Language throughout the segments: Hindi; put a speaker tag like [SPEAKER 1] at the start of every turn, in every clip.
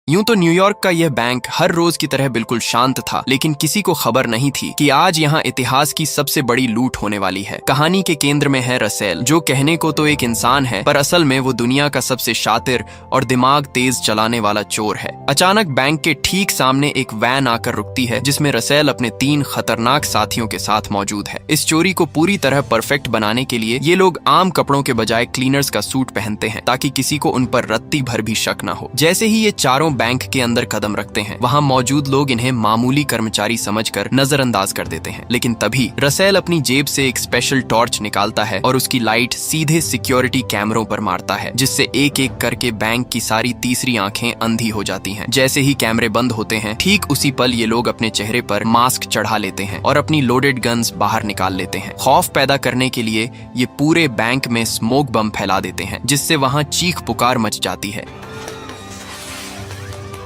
[SPEAKER 1] यूं तो न्यूयॉर्क का यह बैंक हर रोज की तरह बिल्कुल शांत था, लेकिन किसी को खबर नहीं थी कि आज यहाँ इतिहास की सबसे बड़ी लूट होने वाली है। कहानी के केंद्र में है रसेल, जो कहने को तो एक इंसान है, पर असल में वो दुनिया का सबसे शातिर और दिमाग तेज चलाने वाला चोर है। अचानक बैंक के ठीक सामने एक वैन आकर रुकती है, जिसमें रसेल अपने 3 खतरनाक साथियों के साथ मौजूद है। इस चोरी को पूरी तरह परफेक्ट बनाने के लिए ये लोग आम कपड़ों के बजाय क्लीनर्स का सूट पहनते हैं, ताकि किसी को उन पर रत्ती भर भी शक न हो। जैसे ही ये चारों बैंक के अंदर कदम रखते हैं, वहाँ मौजूद लोग इन्हें मामूली कर्मचारी समझकर नजरअंदाज कर देते हैं। लेकिन तभी रसेल अपनी जेब से एक स्पेशल टॉर्च निकालता है और उसकी लाइट सीधे सिक्योरिटी कैमरों पर मारता है, जिससे एक एक करके बैंक की सारी तीसरी आंखें अंधी हो जाती हैं। जैसे ही कैमरे बंद होते हैं, ठीक उसी पल ये लोग अपने चेहरे पर मास्क चढ़ा लेते हैं और अपनी लोडेड गन्स बाहर निकाल लेते हैं। खौफ पैदा करने के लिए ये पूरे बैंक में स्मोक बम फैला देते हैं, जिससे वहाँ चीख पुकार मच जाती है।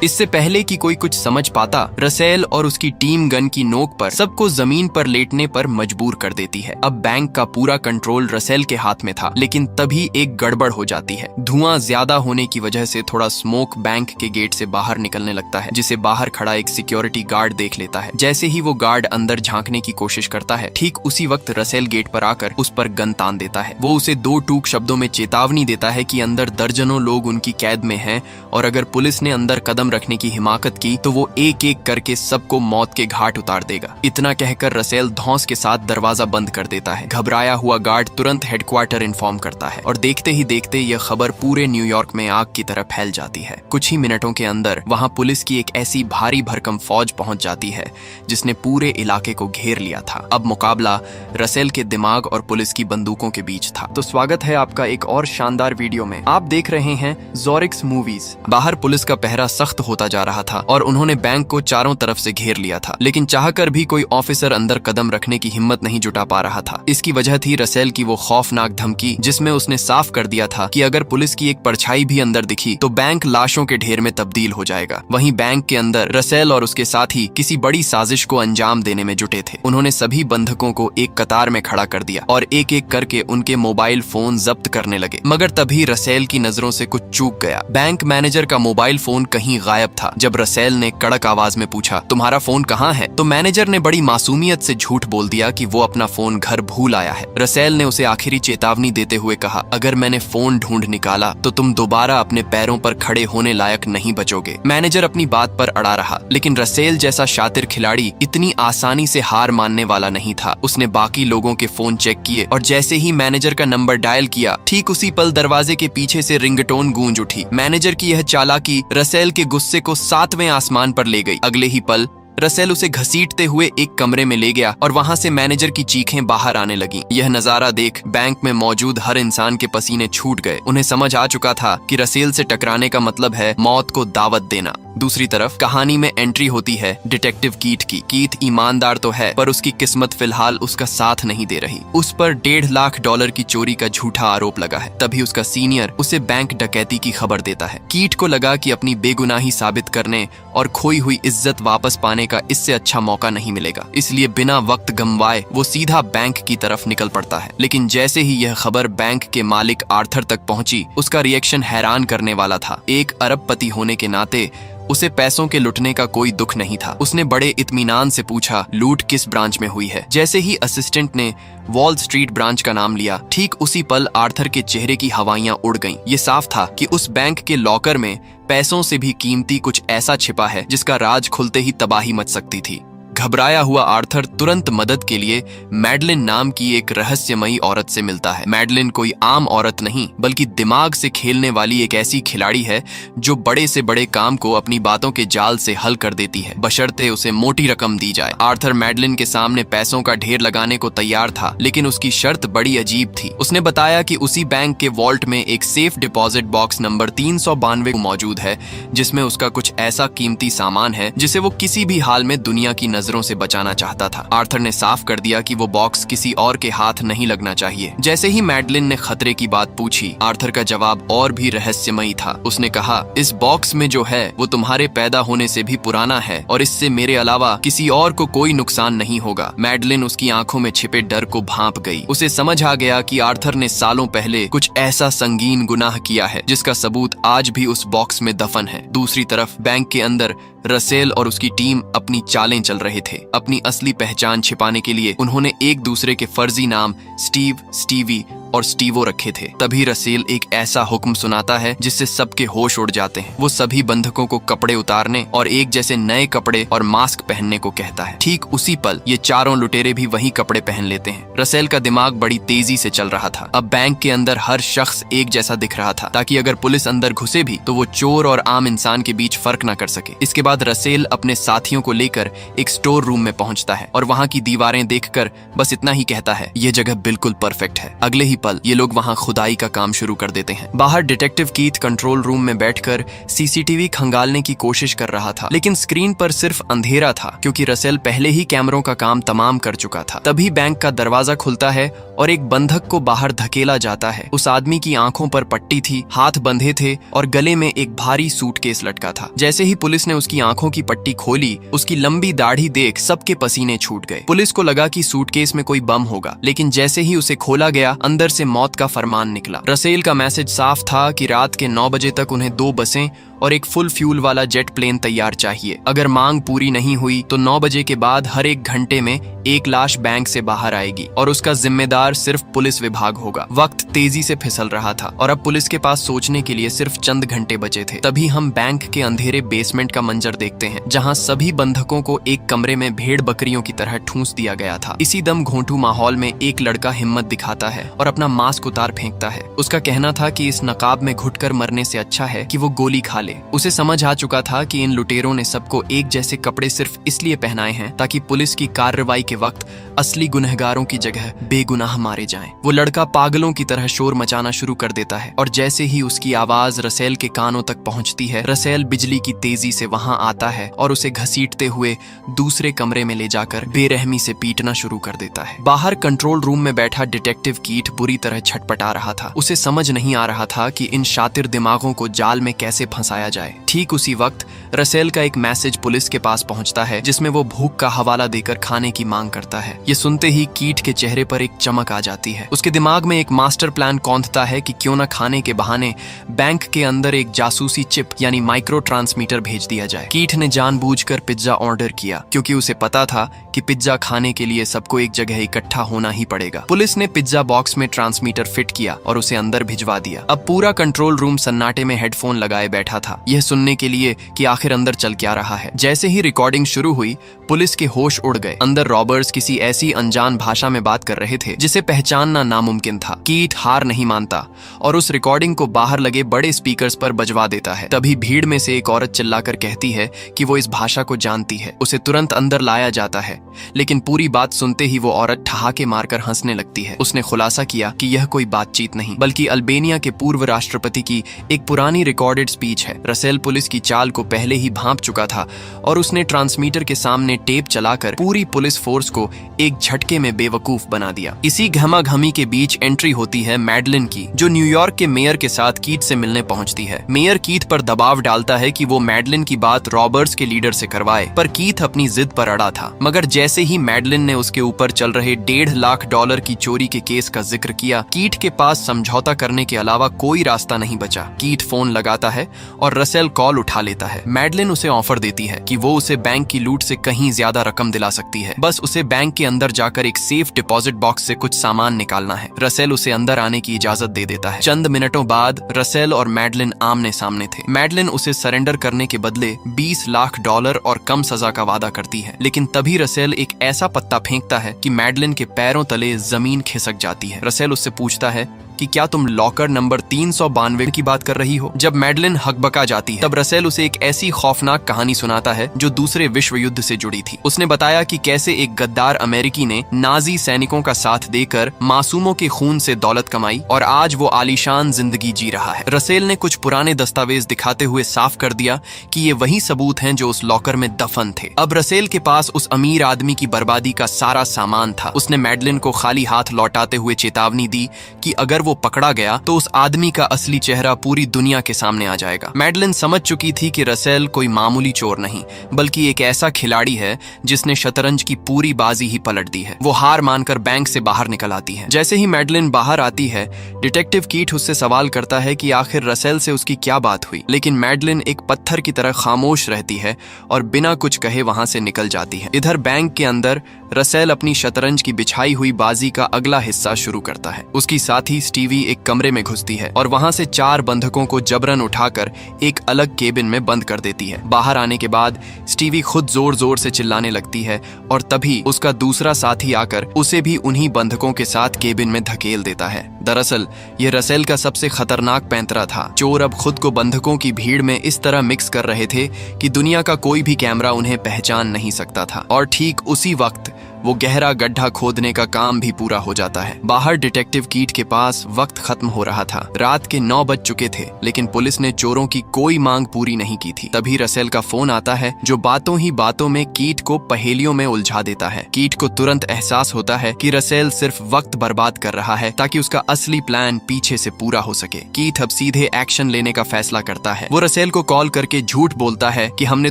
[SPEAKER 1] इससे पहले कि कोई कुछ समझ पाता, रसेल और उसकी टीम गन की नोक पर सबको जमीन पर लेटने पर मजबूर कर देती है। अब बैंक का पूरा कंट्रोल रसेल के हाथ में था, लेकिन तभी एक गड़बड़ हो जाती है। धुआं ज्यादा होने की वजह से थोड़ा स्मोक बैंक के गेट से बाहर निकलने लगता है, जिसे बाहर खड़ा एक सिक्योरिटी गार्ड देख लेता है। जैसे ही वो गार्ड अंदर झांकने की कोशिश करता है, ठीक उसी वक्त रसेल गेट पर आकर उस पर गन तान देता है। वो उसे 2 टूक शब्दों में चेतावनी देता है कि अंदर दर्जनों लोग उनकी कैद में हैं, और अगर पुलिस ने अंदर कदम रखने की हिमाकत की तो वो एक एक करके सबको मौत के घाट उतार देगा। इतना कहकर रसेल धौंस के साथ दरवाजा बंद कर देता है। घबराया हुआ गार्ड तुरंत हेडक्वार्टर इन्फॉर्म करता है, और देखते ही देखते यह खबर पूरे न्यूयॉर्क में आग की तरह फैल जाती है। कुछ ही मिनटों के अंदर वहां पुलिस की एक ऐसी भारी भरकम फौज पहुंच जाती है, जिसने पूरे इलाके को घेर लिया था। अब मुकाबला रसेल के दिमाग और पुलिस की बंदूकों के बीच था। तो स्वागत है आपका एक और शानदार वीडियो में। आप देख रहे हैं ज़ोरिक्स मूवीज। बाहर पुलिस का पहरा सख्त होता जा रहा था और उन्होंने बैंक को चारों तरफ से घेर लिया था, लेकिन चाहकर भी कोई ऑफिसर अंदर कदम रखने की हिम्मत नहीं जुटा पा रहा था। इसकी वजह थी रसेल की वो खौफनाक धमकी, जिसमें उसने साफ कर दिया था कि अगर पुलिस की एक परछाई भी अंदर दिखी तो बैंक लाशों के ढेर में तब्दील हो जाएगा। वहीं बैंक के अंदर रसेल और उसके साथी किसी बड़ी साजिश को अंजाम देने में जुटे थे। उन्होंने सभी बंधकों को एक कतार में खड़ा कर दिया और एक एक करके उनके मोबाइल फोन जब्त करने लगे। मगर तभी रसेल की नजरों से कुछ चूक गया। बैंक मैनेजर का मोबाइल फोन कहीं गायब था। जब रसेल ने कड़क आवाज में पूछा, तुम्हारा फोन कहाँ है, तो मैनेजर ने बड़ी मासूमियत से झूठ बोल दिया कि वो अपना फोन घर भूल आया है। रसेल ने उसे आखिरी चेतावनी देते हुए कहा, अगर मैंने फोन ढूंढ निकाला तो तुम दोबारा अपने पैरों पर खड़े होने लायक नहीं बचोगे। मैनेजर अपनी बात पर अड़ा रहा, लेकिन रसेल जैसा शातिर खिलाड़ी इतनी आसानी से हार मानने वाला नहीं था। उसने बाकी लोगों के फोन चेक किए और जैसे ही मैनेजर का नंबर डायल किया, ठीक उसी पल दरवाजे के पीछे से रिंगटोन गूंज उठी। मैनेजर की यह चालाकी रसेल के गुस्से को 7वें आसमान पर ले गई। अगले ही पल रसेल उसे घसीटते हुए एक कमरे में ले गया और वहां से मैनेजर की चीखें बाहर आने लगी। यह नजारा देख बैंक में मौजूद हर इंसान के पसीने छूट गए। उन्हें समझ आ चुका था कि रसेल से टकराने का मतलब है मौत को दावत देना। दूसरी तरफ कहानी में एंट्री होती है डिटेक्टिव कीथ की। कीथ ईमानदार तो है, पर उसकी किस्मत फिलहाल उसका साथ नहीं दे रही। उस पर $1.5 लाख की चोरी का झूठा आरोप लगा है। तभी उसका सीनियर उसे बैंक डकैती की खबर देता है। कीथ को लगा कि अपनी बेगुनाही साबित करने और खोई हुई इज्जत वापस पाने का इससे अच्छा मौका नहीं मिलेगा, इसलिए बिना वक्त गंवाए वो सीधा बैंक की तरफ निकल पड़ता है। लेकिन जैसे ही यह खबर बैंक के मालिक आर्थर तक पहुंची, उसका रिएक्शन हैरान करने वाला था। एक अरबपति होने के नाते उसे पैसों के लुटने का कोई दुख नहीं था। उसने बड़े इत्मीनान से पूछा, लूट किस ब्रांच में हुई है। जैसे ही असिस्टेंट ने वॉल स्ट्रीट ब्रांच का नाम लिया, ठीक उसी पल आर्थर के चेहरे की हवाइयां उड़ गईं। ये साफ था कि उस बैंक के लॉकर में पैसों से भी कीमती कुछ ऐसा छिपा है, जिसका राज खुलते ही तबाही मच सकती थी। घबराया हुआ आर्थर तुरंत मदद के लिए मैडलिन नाम की एक रहस्यमयी औरत से मिलता है। मैडलिन कोई आम औरत नहीं, बल्कि दिमाग से खेलने वाली एक ऐसी खिलाड़ी है जो बड़े से बड़े काम को अपनी बातों के जाल से हल कर देती है, बशर्ते उसे मोटी रकम दी जाए। आर्थर मैडलिन के सामने पैसों का ढेर लगाने को तैयार था, लेकिन उसकी शर्त बड़ी अजीब थी। उसने बताया कि उसी बैंक के वॉल्ट में एक सेफ डिपॉजिट बॉक्स नंबर 392 मौजूद है, जिसमें उसका कुछ ऐसा कीमती सामान है जिसे वो किसी भी हाल में दुनिया की नजरों नजरों से बचाना चाहता था। आर्थर ने साफ कर दिया कि वो बॉक्स किसी और के हाथ नहीं लगना चाहिए। जैसे ही मैडलिन ने खतरे की बात पूछी, आर्थर का जवाब और भी रहस्यमयी था। उसने कहा, इस बॉक्स में जो है वो तुम्हारे पैदा होने से भी पुराना है और इससे मेरे अलावा किसी और को कोई नुकसान नहीं होगा। मैडलिन उसकी आंखों में छिपे डर को भांप गई। उसे समझ आ गया कि आर्थर ने सालों पहले कुछ ऐसा संगीन गुनाह किया है जिसका सबूत आज भी उस बॉक्स में दफन है। दूसरी तरफ बैंक के अंदर रसेल और उसकी टीम अपनी चालें चल रहे थे। अपनी असली पहचान छिपाने के लिए उन्होंने एक दूसरे के फर्जी नाम स्टीव, स्टीवी और स्टीवो रखे थे। तभी रसेल एक ऐसा हुक्म सुनाता है जिससे सबके होश उड़ जाते हैं। वो सभी बंधकों को कपड़े उतारने और एक जैसे नए कपड़े और मास्क पहनने को कहता है। ठीक उसी पल ये चारों लुटेरे भी वही कपड़े पहन लेते हैं। रसेल का दिमाग बड़ी तेजी से चल रहा था। अब बैंक के अंदर हर शख्स एक जैसा दिख रहा था, ताकि अगर पुलिस अंदर घुसे भी तो वो चोर और आम इंसान के बीच फर्क न कर सके। इसके बाद रसेल अपने साथियों को लेकर एक स्टोर रूम में पहुंचता है और वहां की दीवारें देखकर बस इतना ही कहता है, ये जगह बिल्कुल परफेक्ट है। अगले ही पल ये लोग वहां खुदाई का काम शुरू कर देते हैं। बाहर डिटेक्टिव कीथ कंट्रोल रूम में बैठकर सीसीटीवी खंगालने की कोशिश कर रहा था, लेकिन स्क्रीन पर सिर्फ अंधेरा था क्योंकि रसेल पहले ही कैमरों का काम तमाम कर चुका था। तभी बैंक का दरवाजा खुलता है और एक बंधक को बाहर धकेला जाता है। उस आदमी की आंखों पर पट्टी थी, हाथ बंधे थे और गले में एक भारी सूटकेस लटका था। जैसे ही पुलिस ने उसकी आंखों की पट्टी खोली, उसकी लंबी दाढ़ी देख सबके पसीने छूट गए। पुलिस को लगा कि सूटकेस में कोई बम होगा, लेकिन जैसे ही उसे खोला गया, अंदर से मौत का फरमान निकला। रसेल का मैसेज साफ था कि रात के 9 बजे तक उन्हें 2 बसें और एक फुल फ्यूल वाला जेट प्लेन तैयार चाहिए। अगर मांग पूरी नहीं हुई तो 9 बजे के बाद हर एक घंटे में एक लाश बैंक से बाहर आएगी और उसका जिम्मेदार सिर्फ पुलिस विभाग होगा। वक्त तेजी से फिसल रहा था और अब पुलिस के पास सोचने के लिए सिर्फ चंद घंटे बचे थे। तभी हम बैंक के अंधेरे बेसमेंट का मंजर देखते हैं, जहां सभी बंधकों को एक कमरे में भेड़ बकरियों की तरह ठूंस दिया गया था। इसी दम घोंटू माहौल में एक लड़का हिम्मत दिखाता है और अपना मास्क उतार फेंकता है। उसका कहना था कि इस नकाब में घुटकर मरने से अच्छा है कि वो गोली खा ले। उसे समझ आ चुका था कि इन लुटेरों ने सबको एक जैसे कपड़े सिर्फ इसलिए पहनाए हैं ताकि पुलिस की कार्रवाई के वक्त असली गुनहगारों की जगह बेगुनाह मारे जाएं। वो लड़का पागलों की तरह शोर मचाना शुरू कर देता है और जैसे ही उसकी आवाज रसेल के कानों तक पहुंचती है, रसेल बिजली की तेजी से वहां आता है और उसे घसीटते हुए दूसरे कमरे में ले जाकर बेरहमी से पीटना शुरू कर देता है। बाहर कंट्रोल रूम में बैठा डिटेक्टिव कीथ बुरी तरह छटपटा रहा था। उसे समझ नहीं आ रहा था कि इन शातिर दिमागों को जाल में कैसे फंसाया जाए। ठीक उसी वक्त रसेल का एक मैसेज पुलिस के पास पहुंचता है, जिसमें वो भूख का हवाला देकर खाने की मांग करता है। ये सुनते ही कीट के चेहरे पर एक चमक आ जाती है। उसके दिमाग में एक मास्टर प्लान कौंधता है कि क्यों न खाने के बहाने बैंक के अंदर एक जासूसी चिप यानी माइक्रो ट्रांसमीटर भेज दिया जाए। कीट ने जानबूझकर पिज्जा ऑर्डर किया क्योंकि उसे पता था कि पिज्जा खाने के लिए सबको एक जगह इकट्ठा होना ही पड़ेगा। पुलिस ने पिज्जा बॉक्स में ट्रांसमीटर फिट किया और उसे अंदर भिजवा दिया। अब पूरा कंट्रोल रूम सन्नाटे में हेडफोन लगाए बैठा था, यह सुनने के लिए कि आखिर अंदर चल क्या रहा है। जैसे ही रिकॉर्डिंग शुरू हुई, पुलिस के होश उड़ गए। अंदर रॉबर्स किसी ऐसी अनजान भाषा में बात कर रहे थे जिसे पहचानना नामुमकिन था। कीट हार नहीं मानता और उस रिकॉर्डिंग को बाहर लगे बड़े स्पीकर्स पर बजवा देता है। तभी भीड़ में से एक औरत चिल्लाकर कहती है कि वो इस भाषा को जानती है। उसे तुरंत अंदर लाया जाता है, लेकिन पूरी बात सुनते ही वो औरत ठहाके मारकर हंसने लगती है। उसने खुलासा किया कि यह कोई बातचीत नहीं बल्कि अल्बेनिया के पूर्व राष्ट्रपति की एक पुरानी रिकॉर्डेड स्पीच है। रसेल पुलिस की चाल को पहले ही भांप चुका था और उसने ट्रांसमीटर के सामने टेप चलाकर पूरी पुलिस फोर्स को एक झटके में बेवकूफ बना दिया। इसी घमाघमी के बीच एंट्री होती है मैडलिन की, जो न्यूयॉर्क के मेयर के साथ कीथ से मिलने पहुंचती है। मेयर कीथ पर दबाव डालता है कि वो मैडलिन की बात रॉबर्ट्स के लीडर से करवाए, पर कीथ अपनी जिद पर अड़ा था। मगर जैसे ही मैडलिन ने उसके ऊपर चल रहे $1.5 लाख की चोरी के केस का जिक्र किया, कीथ के पास समझौता करने के अलावा कोई रास्ता नहीं बचा। कीथ फोन लगाता है और रसेल कॉल उठा लेता है। मैडलिन उसे ऑफर देती है कि वो उसे बैंक की लूट से कहीं ज्यादा रकम दिला सकती है, बस उसे बैंक के अंदर जाकर एक सेफ डिपॉजिट बॉक्स से कुछ सामान निकालना है। रसेल उसे अंदर आने की इजाजत दे देता है। चंद मिनटों बाद रसेल और मैडलिन आमने सामने थे। मैडलिन उसे सरेंडर करने के बदले $20 लाख और कम सजा का वादा करती है, लेकिन तभी रसेल एक ऐसा पत्ता फेंकता है कि मैडलिन के पैरों तले जमीन खिसक जाती है। रसेल उससे पूछता है कि क्या तुम लॉकर नंबर 392 की बात कर रही हो। जब मैडलिन हकबका जाती है तब रसेल उसे एक ऐसी खौफनाक कहानी सुनाता है जो दूसरे विश्व युद्ध से जुड़ी थी। उसने बताया कि कैसे एक गद्दार अमेरिकी ने नाजी सैनिकों का साथ देकर मासूमों के खून से दौलत कमाई और आज वो आलीशान जिंदगी जी रहा है। रसेल ने कुछ पुराने दस्तावेज दिखाते हुए साफ कर दिया कि ये वही सबूत हैं जो उस लॉकर में दफन थे। अब रसेल के पास उस अमीर आदमी की बर्बादी का सारा सामान था। उसने मैडलिन को खाली हाथ लौटाते हुए चेतावनी दी कि अगर वो पकड़ा गया तो उस आदमी का असली चेहरा पूरी दुनिया के सामने आ जाएगा। मैडलिन समझ चुकी थी कि रसेल कोई मामूली चोर नहीं बल्कि एक ऐसा खिलाड़ी है जिसने शतरंज की पूरी बाजी ही पलट दी है। वो हार मानकर बैंक से बाहर निकल आती है। जैसे ही मैडलिन बाहर आती है, डिटेक्टिव कीट उससे सवाल करता है कि आखिर रसेल से उसकी क्या बात हुई, लेकिन मैडलिन एक पत्थर की तरह खामोश रहती है और बिना कुछ कहे वहां से निकल जाती है। इधर बैंक के अंदर रसेल अपनी शतरंज की बिछाई हुई बाजी का अगला हिस्सा शुरू करता है। उसकी साथी स्टीवी एक कमरे में घुसती है और वहां से 4 बंधकों को जबरन उठाकर एक अलग केबिन में बंद कर देती है। बाहर आने के बाद स्टीवी खुद जोर जोर से चिल्लाने लगती है और तभी उसका दूसरा साथी आकर उसे भी उन्हीं बंधकों के साथ केबिन में धकेल देता है। दरअसल ये रसेल का सबसे खतरनाक पैंतरा था। चोर अब खुद को बंधकों की भीड़ में इस तरह मिक्स कर रहे थे कि दुनिया का कोई भी कैमरा उन्हें पहचान नहीं सकता था। और ठीक उसी वक्त वो गहरा गड्ढा खोदने का काम भी पूरा हो जाता है। बाहर डिटेक्टिव कीट के पास वक्त खत्म हो रहा था। रात के 9 बज चुके थे, लेकिन पुलिस ने चोरों की कोई मांग पूरी नहीं की थी। तभी रसेल का फोन आता है जो बातों ही बातों में कीट को पहेलियों में उलझा देता है। कीट को तुरंत एहसास होता है कि रसेल सिर्फ वक्त बर्बाद कर रहा है ताकि उसका असली प्लान पीछे से पूरा हो सके। कीट अब सीधे एक्शन लेने का फैसला करता है। वो रसेल को कॉल करके झूठ बोलता है कि हमने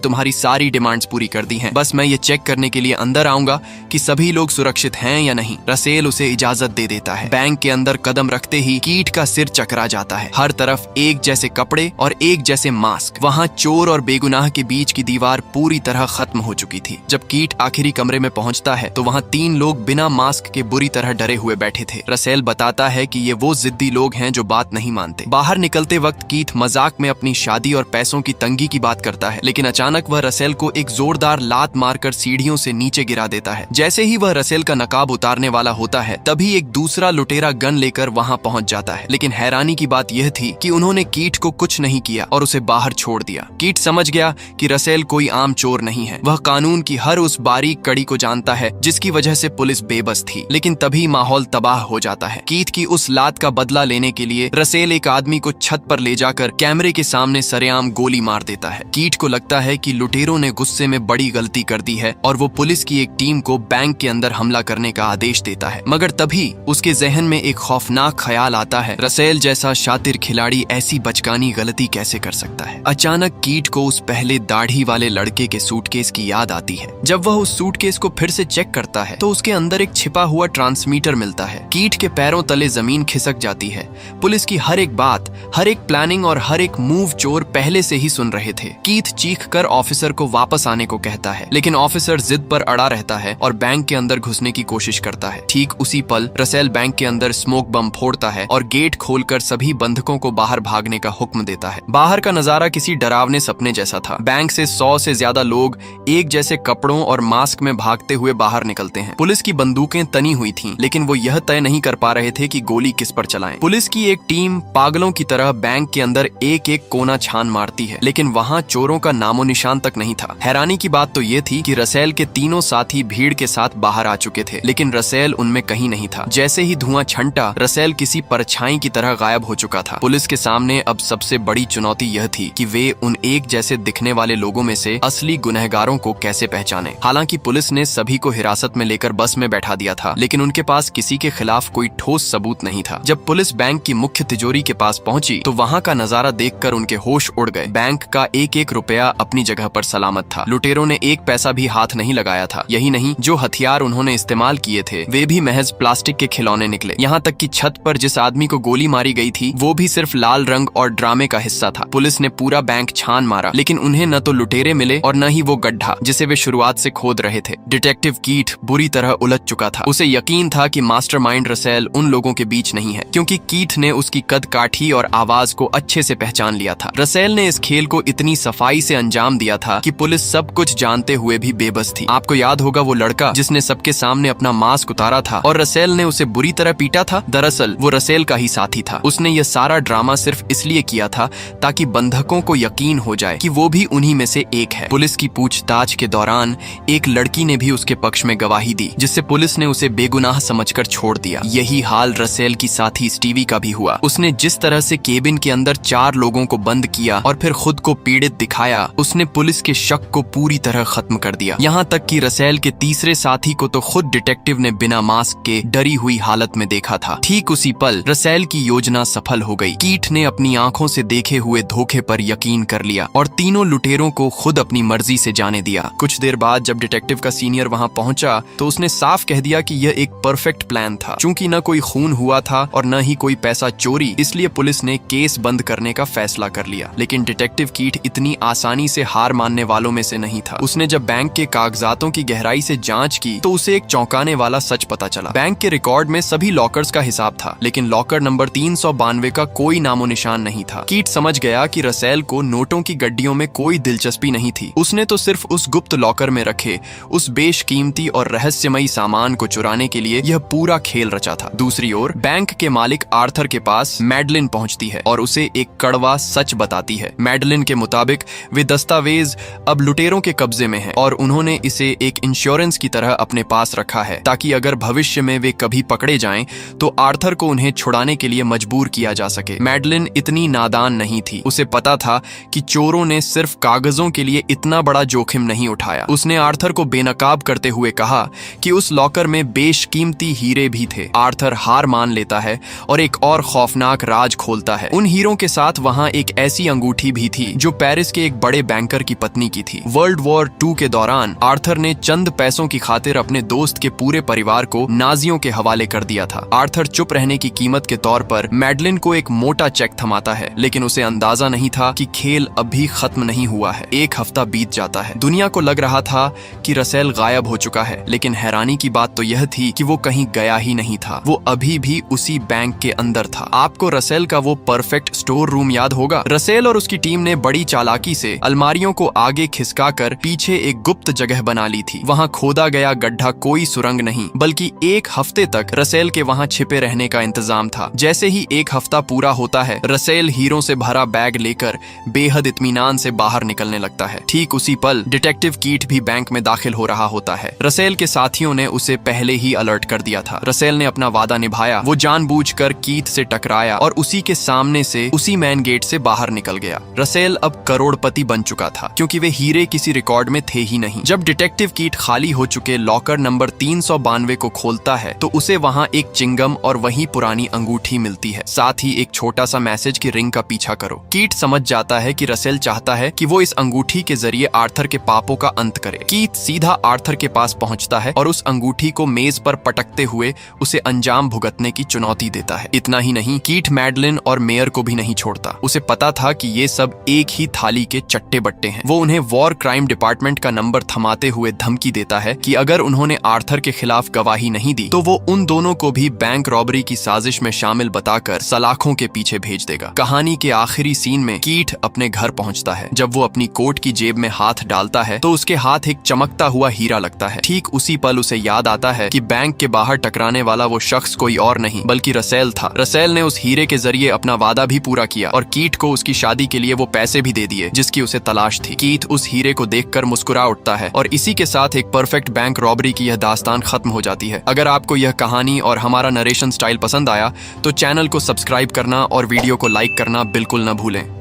[SPEAKER 1] तुम्हारी सारी डिमांड्स पूरी कर दी हैं, बस मैं ये चेक करने के लिए अंदर आऊंगा कि सभी लोग सुरक्षित हैं या नहीं। रसेल उसे इजाजत दे देता है। बैंक के अंदर कदम रखते ही कीट का सिर चकरा जाता है। हर तरफ एक जैसे कपड़े और एक जैसे मास्क। वहां चोर और बेगुनाह के बीच की दीवार पूरी तरह खत्म हो चुकी थी। जब कीट आखिरी कमरे में पहुंचता है तो वहां 3 लोग बिना मास्क के बुरी तरह डरे हुए बैठे थे। रसेल बताता है कि ये वो जिद्दी लोग हैं जो बात नहीं मानते। बाहर निकलते वक्त कीट मजाक में अपनी शादी और पैसों की तंगी की बात करता है, लेकिन अचानक वह रसेल को एक जोरदार लात मारकर सीढ़ियों से नीचे गिरा देता है। जैसे ही वह रसेल का नकाब उतारने वाला होता है तभी एक दूसरा लुटेरा गन लेकर वहां पहुंच जाता है। लेकिन हैरानी की बात यह थी कि उन्होंने कीट को कुछ नहीं किया और उसे बाहर छोड़ दिया। कीट समझ गया कि रसेल कोई आम चोर नहीं है। वह कानून की हर उस बारीक कड़ी को जानता है जिसकी वजह से पुलिस बेबस थी। लेकिन तभी माहौल तबाह हो जाता है। कीट की उस लात का बदला लेने के लिए रसेल एक आदमी को छत पर ले जाकर कैमरे के सामने सरेआम गोली मार देता है। कीट को लगता है कि लुटेरों ने गुस्से में बड़ी गलती कर दी है और वो पुलिस की एक टीम को बैंक के अंदर हमला करने का आदेश देता है। मगर तभी उसके जहन में एक खौफनाक ख्याल आता है, रसेल जैसा शातिर खिलाड़ी ऐसी बचकानी गलती कैसे कर सकता है। अचानक कीट को उस पहले दाढ़ी वाले लड़के के सूटकेस की याद आती है। जब वह उस सूटकेस को फिर से चेक करता है तो उसके अंदर एक छिपा हुआ ट्रांसमीटर मिलता है। कीट के पैरों तले जमीन खिसक जाती है। पुलिस की हर एक बात, हर एक प्लानिंग और हर एक मूव चोर पहले से ही सुन रहे थे। कीट चीख कर ऑफिसर को वापस आने को कहता है, लेकिन ऑफिसर जिद पर अड़ा रहता है और बैंक के अंदर घुसने की कोशिश करता है। ठीक उसी पल रसेल बैंक के अंदर स्मोक बम फोड़ता है और गेट खोलकर सभी बंधकों को बाहर भागने का हुक्म देता है। बाहर का नजारा किसी डरावने सपने जैसा था। बैंक से 100 से ज्यादा लोग एक जैसे कपड़ों और मास्क में भागते हुए बाहर निकलते हैं। पुलिस की बंदूकें तनी हुई थीं, लेकिन वो यह तय नहीं कर पा रहे थे कि गोली किस पर चलाएं। पुलिस की एक टीम पागलों की तरह बैंक के अंदर एक एक कोना छान मारती है, लेकिन वहां चोरों का नामो निशान तक नहीं था। हैरानी की बात तो ये थी कि रसेल के तीनों साथी भीड़ के साथ बाहर आ चुके थे, लेकिन रसेल उनमें कहीं नहीं था। जैसे ही धुआं छंटा, रसेल किसी परछाई की तरह गायब हो चुका था। पुलिस के सामने अब सबसे बड़ी चुनौती यह थी कि वे उन एक जैसे दिखने वाले लोगों में से असली गुनहगारों को कैसे पहचाने। हालांकि पुलिस ने सभी को हिरासत में लेकर बस में बैठा दिया था, लेकिन उनके पास किसी के खिलाफ कोई ठोस सबूत नहीं था। जब पुलिस बैंक की मुख्य तिजोरी के पास पहुंची तो वहां का नजारा देखकर उनके होश उड़ गए। बैंक का एक एक रुपया अपनी जगह पर सलामत था। लुटेरों ने एक पैसा भी हाथ नहीं लगाया था। यही नहीं, जो हथियार उन्होंने इस्तेमाल किए थे वे भी महज प्लास्टिक के खिलौने निकले। यहाँ तक कि छत पर जिस आदमी को गोली मारी गई थी वो भी सिर्फ लाल रंग और ड्रामे का हिस्सा था। पुलिस ने पूरा बैंक छान मारा, लेकिन उन्हें न तो लुटेरे मिले और न ही वो गड्ढा जिसे वे शुरुआत से खोद रहे थे। डिटेक्टिव कीट बुरी तरह उलझ चुका था। उसे यकीन था कि मास्टरमाइंड रसेल उन लोगों के बीच नहीं है, क्योंकि कीट ने उसकी कद काठी और आवाज को अच्छे से पहचान लिया था। रसेल ने इस खेल को इतनी सफाई से अंजाम दिया था कि पुलिस सब कुछ जानते हुए भी बेबस थी। आपको याद होगा वो लड़का लड़का जिसने सबके सामने अपना मास्क उतारा था और रसेल ने उसे बुरी तरह पीटा था, दरअसल वो रसेल का ही साथी था। उसने यह सारा ड्रामा सिर्फ इसलिए किया था ताकि बंधकों को यकीन हो जाए कि वो भी उन्हीं में से एक है। पुलिस की पूछताछ के दौरान एक लड़की ने भी उसके पक्ष में गवाही दी, जिससे पुलिस ने उसे बेगुनाह समझकर छोड़ दिया। यही हाल रसेल की साथी स्टीवी का भी हुआ। उसने जिस तरह से केबिन के अंदर 4 लोगों को बंद किया और फिर खुद को पीड़ित दिखाया, उसने पुलिस के शक को पूरी तरह खत्म कर दिया। यहाँ तक कि रसेल के तीसरे साथी को तो खुद डिटेक्टिव ने बिना मास्क के डरी हुई हालत में देखा था। ठीक उसी पल रसेल की योजना सफल हो गई। कीट ने अपनी आंखों से देखे हुए धोखे पर यकीन कर लिया और तीनों लुटेरों को खुद अपनी मर्जी से जाने दिया। कुछ देर बाद जब डिटेक्टिव का सीनियर वहां पहुंचा तो उसने साफ कह दिया कि यह एक परफेक्ट प्लान था। चूंकि न कोई खून हुआ था और न ही कोई पैसा चोरी, इसलिए पुलिस ने केस बंद करने का फैसला कर लिया। लेकिन डिटेक्टिव कीट इतनी आसानी से हार मानने वालों में से नहीं था। उसने जब बैंक के कागजातों की गहराई से जांच की तो उसे एक चौंकाने वाला सच पता चला। बैंक के रिकॉर्ड में सभी लॉकर्स का हिसाब था, लेकिन लॉकर नंबर 392 का कोई नामो निशान नहीं था। कीट समझ गया कि रसेल को नोटों की गड्डियों में कोई दिलचस्पी नहीं थी। उसने तो सिर्फ उस गुप्त लॉकर में रखे उस बेशकीमती और रहस्यमयी सामान को चुराने के लिए यह पूरा खेल रचा था। दूसरी ओर बैंक के मालिक आर्थर के पास मैडलिन पहुंचती है और उसे एक कड़वा सच बताती है। मैडलिन के मुताबिक वे दस्तावेज अब लुटेरों के कब्जे में है और उन्होंने इसे एक इंश्योरेंस की तरह अपने पास रखा है ताकि अगर भविष्य में वे कभी पकड़े जाएं तो आर्थर को उन्हें छुड़ाने के लिए मजबूर किया जा सके। मैडलिन इतनी नादान नहीं थी। उसे पता था कि चोरों ने सिर्फ कागजों के लिए इतना बड़ा जोखिम नहीं उठाया। उसने आर्थर को बेनकाब करते हुए कहा कि उस लॉकर में बेशकीमती हीरे भी थे। आर्थर हार मान लेता है और एक और खौफनाक राज खोलता है। उन हीरों के साथ वहां एक ऐसी अंगूठी भी थी जो पेरिस के एक बड़े बैंकर की पत्नी की थी। वर्ल्ड वॉर 2 के दौरान आर्थर ने चंद पैसों की खातिर अपने दोस्त के पूरे परिवार को नाजियों के हवाले कर दिया था। आर्थर चुप रहने की कीमत के तौर पर मैडलिन को एक मोटा चेक थमाता है, लेकिन उसे अंदाजा नहीं था कि खेल अभी खत्म नहीं हुआ है। एक हफ्ता बीत जाता है। दुनिया को लग रहा था कि रसेल गायब हो चुका है, लेकिन हैरानी की बात तो यह थी कि वो कहीं गया ही नहीं था। वो अभी भी उसी बैंक के अंदर था। आपको रसेल का वो परफेक्ट स्टोर रूम याद होगा। रसेल और उसकी टीम ने बड़ी चालाकी से अलमारियों को आगे खिसकाकर पीछे एक गुप्त जगह बना ली थी। वहां खोदा गया गड्ढा कोई सुरंग नहीं, बल्कि एक हफ्ते तक रसेल के वहां छिपे रहने का इंतजाम था। जैसे ही एक हफ्ता पूरा होता है, रसेल हीरों से भरा बैग लेकर बेहद इत्मीनान से बाहर निकलने लगता है। ठीक उसी पल डिटेक्टिव कीट भी बैंक में दाखिल हो रहा होता है। रसेल के साथियों ने उसे पहले ही अलर्ट कर दिया था। रसेल ने अपना वादा निभाया। वो जानबूझकर कीट से टकराया और उसी के सामने से उसी मेन गेट से बाहर निकल गया। रसेल अब करोड़पति बन चुका था, क्योंकि वे हीरे किसी रिकॉर्ड में थे ही नहीं। जब डिटेक्टिव कीट खाली हो चुके लॉकर नंबर 392 को खोलता है तो उसे वहां एक चिंगम और वही पुरानी अंगूठी मिलती है, साथ ही एक छोटा सा मैसेज की रिंग का पीछा करो। कीट समझ जाता है कि रसेल चाहता है कि वो इस अंगूठी के जरिए आर्थर के पापों का अंत करे। कीट सीधा आर्थर के पास पहुंचता है और उस अंगूठी को मेज पर पटकते हुए उसे अंजाम भुगतने की चुनौती देता है। इतना ही नहीं, कीट मैडलिन और मेयर को भी नहीं छोड़ता। उसे पता था कि ये सब एक ही थाली के चट्टे बट्टे हैं। वो उन्हें वॉर क्राइम डिपार्टमेंट का नंबर थमाते हुए धमकी देता है कि अगर उन्होंने आर्थर के खिलाफ गवाही नहीं दी तो वो उन दोनों को भी बैंक रॉबरी की साजिश में शामिल बताकर सलाखों के पीछे भेज देगा। कहानी के आखिरी सीन में कीट अपने घर पहुंचता है। जब वो अपनी कोट की जेब में हाथ डालता है तो उसके हाथ एक चमकता हुआ हीरा लगता है। ठीक उसी पल उसे याद आता है कि बैंक के बाहर टकराने वाला वो शख्स कोई और नहीं बल्कि रसेल था। रसेल ने उस हीरे के जरिए अपना वादा भी पूरा किया और कीट को उसकी शादी के लिए वो पैसे भी दे दिए जिसकी उसे तलाश थी। कीट उस हीरे को देखकर मुस्कुरा उठता है और इसी के साथ एक परफेक्ट बैंक रॉबरी की यह दास्तान खत्म हो जाती है। अगर आपको यह कहानी और हमारा नरेशन स्टाइल पसंद आया तो चैनल को सब्सक्राइब करना और वीडियो को लाइक करना बिल्कुल न भूलें।